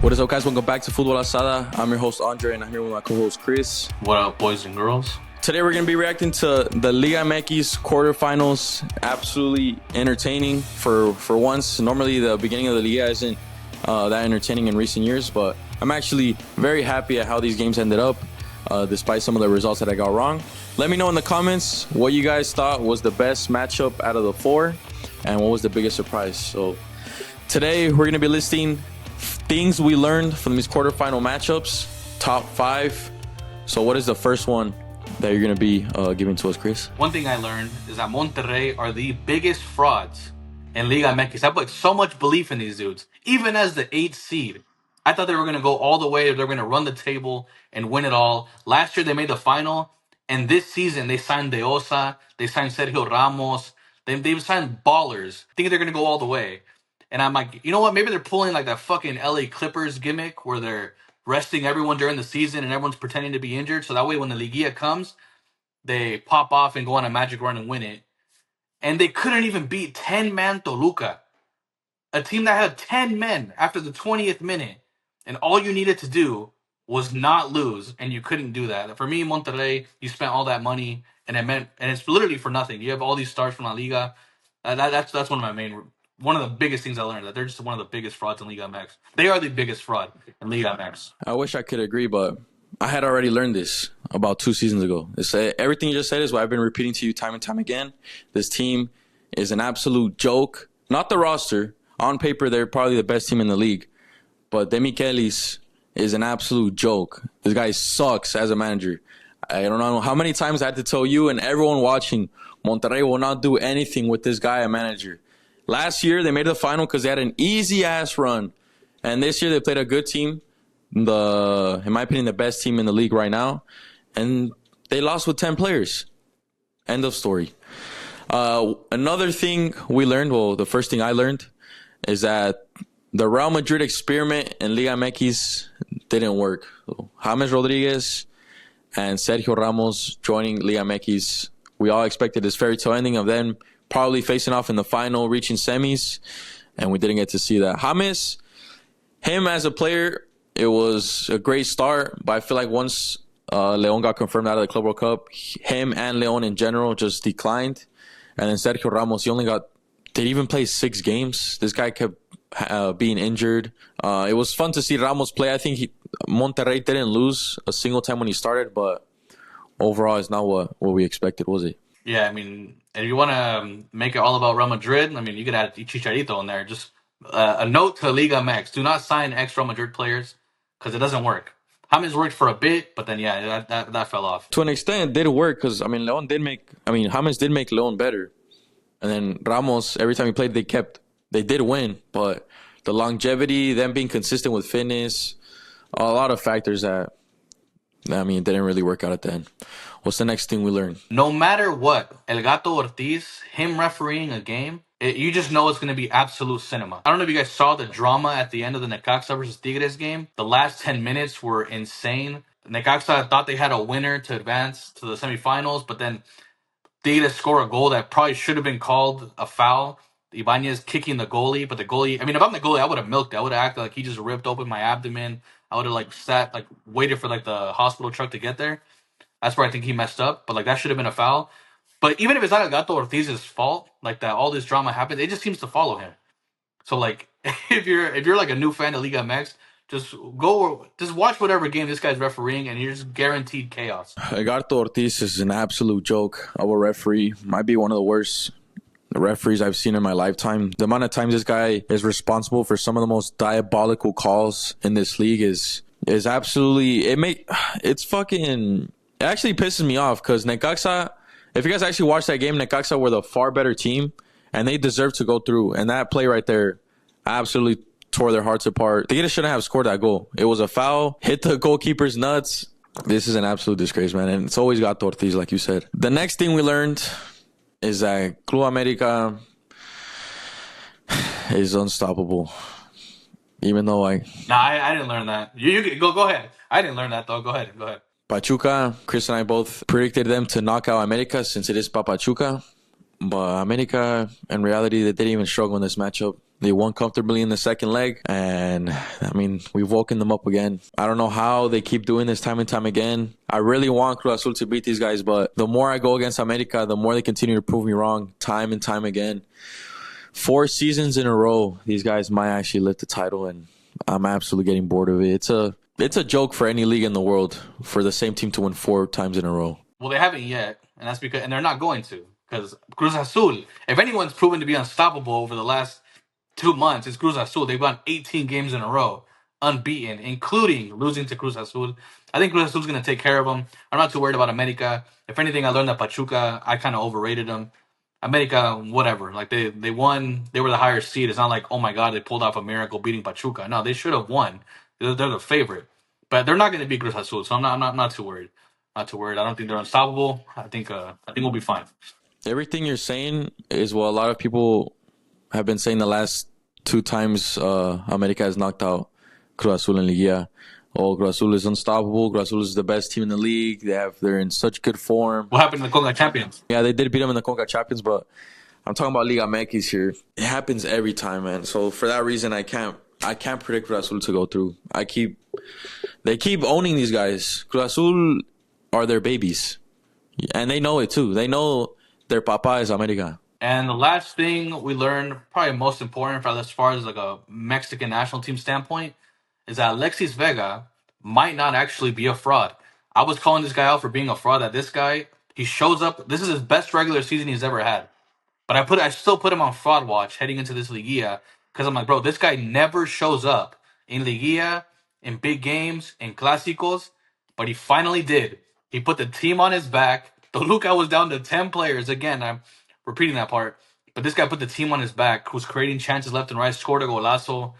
What is up, guys? Welcome back to Futbol Asada. I'm your host, Andre, and I'm here with my co-host, Chris. What up, boys and girls? Today, we're going to be reacting to the Liga MX quarterfinals. Absolutely entertaining for once. Normally, the beginning of the Liga isn't that entertaining in recent years, but I'm actually very happy at how these games ended up, despite some of the results that I got wrong. Let me know in the comments what you guys thought was the best matchup out of the four, and what was the biggest surprise. So today, we're going to be listing things we learned from these quarterfinal matchups, top 5. So what is the first one that you're going to be giving to us, Chris? One thing I learned is that Monterrey are the biggest frauds in Liga MX. I put so much belief in these dudes. Even as the 8th seed, I thought they were going to go all the way. They were going to run the table and win it all. Last year, they made the final. And this season, they signed De Osa. They signed Sergio Ramos. They've signed ballers. I think they're going to go all the way. And I'm like, you know what? Maybe they're pulling like that fucking LA Clippers gimmick where they're resting everyone during the season and everyone's pretending to be injured. So that way when the Liguilla comes, they pop off and go on a magic run and win it. And they couldn't even beat 10-man Toluca. A team that had 10 men after the 20th minute. And all you needed to do was not lose. And you couldn't do that. For me, Monterrey, you spent all that money and it's literally for nothing. You have all these stars from La Liga. That's one of the biggest things I learned, that they're just one of the biggest frauds in Liga MX. They are the biggest fraud in Liga MX. I wish I could agree, but I had already learned this about 2 seasons ago. Everything you just said is what I've been repeating to you time and time again. This team is an absolute joke. Not the roster. On paper, they're probably the best team in the league. But De Michelis is an absolute joke. This guy sucks as a manager. I don't know how many times I had to tell you and everyone watching, Monterrey will not do anything with this guy, a manager. Last year, they made the final because they had an easy-ass run. And this year, they played a good team. In my opinion, the best team in the league right now. And they lost with 10 players. End of story. Another thing we learned, well, the first thing I learned, is that the Real Madrid experiment in Liga MX didn't work. So, James Rodriguez and Sergio Ramos joining Liga MX, we all expected this fairy tale ending of them probably facing off in the final, reaching semis, and we didn't get to see that. James, him as a player, it was a great start, but I feel like once Leon got confirmed out of the Club World Cup, him and Leon in general just declined. And then Sergio Ramos, they even played 6 games. This guy kept being injured. It was fun to see Ramos play. I think Monterrey didn't lose a single time when he started, but overall, it's not what we expected, was it? Yeah, I mean, if you want to make it all about Real Madrid, I mean, you could add Chicharito in there. Just a note to Liga MX: do not sign ex-Real Madrid players because it doesn't work. James worked for a bit, but then that fell off. To an extent, it did work because James did make Leon better, and then Ramos, every time he played, they did win, but the longevity, them being consistent with fitness, a lot of factors that it didn't really work out at the end. What's the next thing we learned? No matter what, El Gato Ortiz, him refereeing a game, you just know it's going to be absolute cinema. I don't know if you guys saw the drama at the end of the Necaxa versus Tigres game. The last 10 minutes were insane. Necaxa thought they had a winner to advance to the semifinals, but then Tigres score a goal that probably should have been called a foul. Ibanez kicking the goalie, but the goalie, if I'm the goalie, I would have milked it. I would have acted like he just ripped open my abdomen. I would have waited for the hospital truck to get there. That's where I think he messed up. But that should have been a foul. But even if it's not El Gato Ortiz's fault, all this drama happens, it just seems to follow him. So if you're a new fan of Liga MX, just watch whatever game this guy's refereeing, and you're just guaranteed chaos. El Gato Ortiz is an absolute joke of a referee. Might be one of the worst referees I've seen in my lifetime. The amount of times this guy is responsible for some of the most diabolical calls in this league is absolutely, it actually pisses me off because Necaxa, if you guys actually watch that game, Necaxa were the far better team and they deserve to go through. And that play right there absolutely tore their hearts apart. They shouldn't have scored that goal. It was a foul, hit the goalkeeper's nuts. This is an absolute disgrace, man. And it's always got Ortiz, like you said. The next thing we learned is that Club America is unstoppable. Even though I didn't learn that. You go ahead. I didn't learn that though. Go ahead. Pachuca, Chris and I both predicted them to knock out America since it is Pachuca. But America, in reality, they didn't even struggle in this matchup. They won comfortably in the second leg, and I mean, we've woken them up again. I don't know how they keep doing this time and time again. I really want Cruz Azul to beat these guys, but the more I go against America, the more they continue to prove me wrong time and time again. 4 seasons in a row, these guys might actually lift the title, and I'm absolutely getting bored of it. It's a joke for any league in the world for the same team to win 4 times in a row. Well, they haven't yet, and that's because, and they're not going to, because Cruz Azul, if anyone's proven to be unstoppable over the last 2 months, it's Cruz Azul. They've won 18 games in a row, unbeaten, including losing to Cruz Azul. I think Cruz Azul's going to take care of them. I'm not too worried about America. If anything, I learned that Pachuca, I kind of overrated them. America, whatever. Like they won. They were the higher seed. It's not like, oh my god, they pulled off a miracle beating Pachuca. No, they should have won. They're the favorite, but they're not going to beat Cruz Azul. So I'm not too worried. Not too worried. I don't think they're unstoppable. I think we'll be fine. Everything you're saying is what a lot of people have been saying the last 2 times America has knocked out Cruz Azul in Liguilla. Oh, Cruz Azul is unstoppable. Cruz Azul is the best team in the league. They're in such good form. What happened to the Conca Champions? Yeah, they did beat them in the Conca Champions, but I'm talking about Liga MX here. It happens every time, man. So for that reason, I can't predict Cruz Azul to go through. They keep owning these guys. Cruz Azul are their babies, and they know it too. They know their papa is America. And the last thing we learned, probably most important for as far as like a Mexican national team standpoint, is that Alexis Vega might not actually be a fraud. I was calling this guy out for being a fraud. That this guy, he shows up. This is his best regular season he's ever had. But I still put him on fraud watch heading into this Liguilla because I'm like, bro, this guy never shows up in Liguilla, in big games, in Clásicos, but he finally did. He put the team on his back. Toluca was down to 10 players. Again, I'm repeating that part. But this guy put the team on his back, who's creating chances left and right, scored a golazo,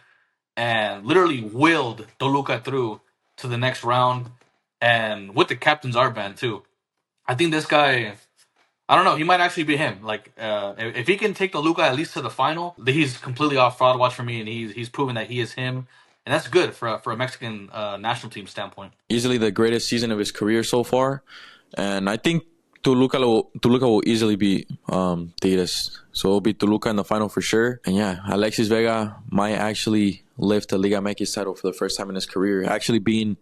and literally willed Toluca through to the next round. And with the captain's armband, too. I think this guy, I don't know. He might actually be him. Like, if he can take the Luca at least to the final, he's completely off fraud watch for me, and he's proven that he is him, and that's good for a Mexican national team standpoint. Easily the greatest season of his career so far, and I think Toluca will easily beat Tigres. So it'll be Toluca in the final for sure. And yeah, Alexis Vega might actually lift the Liga MX title for the first time in his career, actually being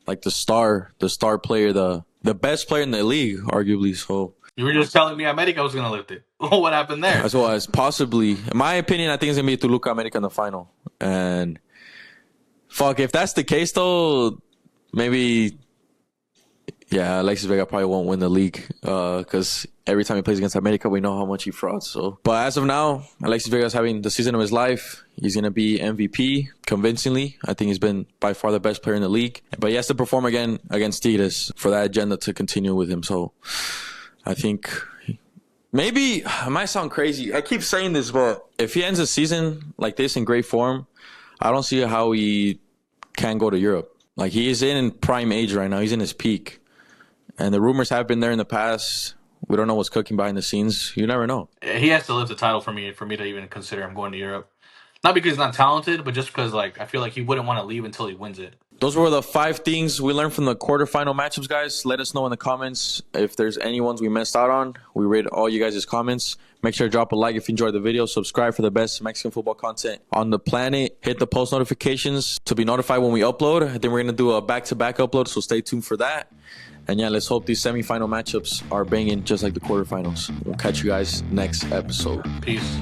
like the star player, the best player in the league, arguably. So. You were just telling me America was going to lift it. What happened there? As well as possibly, in my opinion, I think it's going to be Toluca America in the final. And fuck, if that's the case, though, maybe, yeah, Alexis Vega probably won't win the league because every time he plays against America, we know how much he frauds. So, but as of now, Alexis Vega is having the season of his life. He's going to be MVP convincingly. I think he's been by far the best player in the league. But he has to perform again against Tigres for that agenda to continue with him. So I think maybe it might sound crazy. I keep saying this, but if he ends the season like this in great form, I don't see how he can go to Europe. Like, he is in prime age right now. He's in his peak. And the rumors have been there in the past. We don't know what's cooking behind the scenes. You never know. He has to lift the title for me to even consider him going to Europe. Not because he's not talented, but just because I feel like he wouldn't want to leave until he wins it. Those were the 5 things we learned from the quarterfinal matchups, guys. Let us know in the comments if there's any ones we missed out on. We read all you guys' comments. Make sure to drop a like if you enjoyed the video. Subscribe for the best Mexican football content on the planet. Hit the post notifications to be notified when we upload. Then we're going to do a back-to-back upload, so stay tuned for that. And yeah, let's hope these semifinal matchups are banging just like the quarterfinals. We'll catch you guys next episode. Peace.